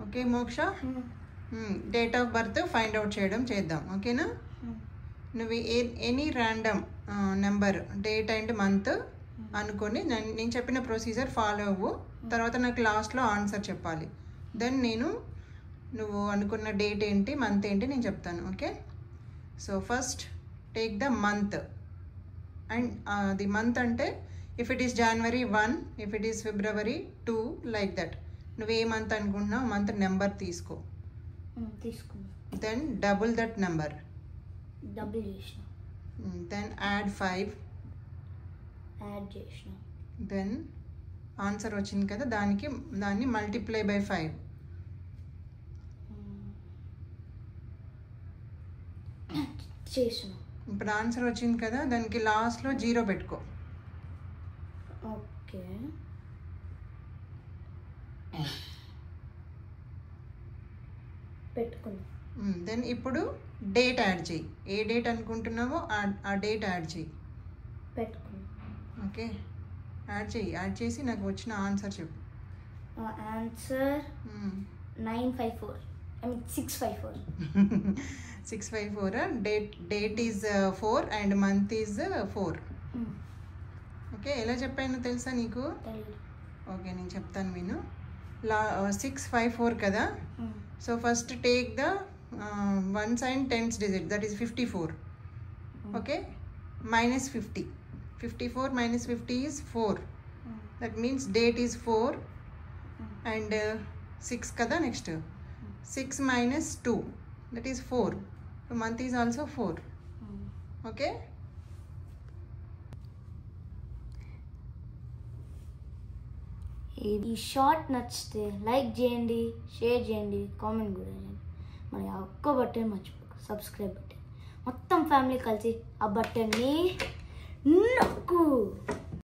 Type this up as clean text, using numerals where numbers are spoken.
Okay మోక్ష, date of birth find out చేయడం చేద్దాం. ఓకేనా? నువ్వు any random number, date and month అనుకొని నేను చెప్పిన ప్రొసీజర్ ఫాలో అవ్వు. తర్వాత నాకు లాస్ట్లో ఆన్సర్ చెప్పాలి. దెన్ నువ్వు అనుకున్న డేట్ ఏంటి, మంత్ ఏంటి నేను చెప్తాను. Okay? So first take the month. And the month అంటే if it is January 1, if it is February 2, like that. నువ్వు ఏ మంత్ అనుకుంటున్నావు మంత్ నెంబర్ తీసుకో. Then double that number. Then add 5. Then answer వచ్చింది కదా, దాన్ని మల్టిప్లై బై 5. ఇప్పుడు answer వచ్చింది కదా, దానికి లాస్ట్లో 0 పెట్టుకో. ఓకే. పెట్టుకున్నా. దెన్ ఇప్పుడు డేట్ యాడ్ చేయి. ఏ డేట్ అనుకుంటున్నావో ఆ డేట్ యాడ్ చేయి. పెట్టుకున్నా. ఓకే, యాడ్ చేయి. యాడ్ చేసి నాకు వచ్చిన ఆన్సర్ చెప్పు. Answer 954. I mean 654. 654. Date is 4 and month is 4. Okay, ఎలా చెప్పాను తెలుసా నీకు? ఓకే, నేను చెప్తాను విను. 654 కదా. So first take the ones and tens digit, that is 54. Okay, minus 50. 54 minus 50 is 4. That means date is 4 and 6 kada. Next 6 minus 2, that is 4. So month is also 4. Okay. ఈ short నచ్చితే like చేయండి, share చేయండి, comment కూడా చేయండి. మరి ఆ ఒక్క button మర్చిపోక, subscribe button. మొత్తం ఫ్యామిలీ కలిసి ఆ బటన్ని నొక్కు.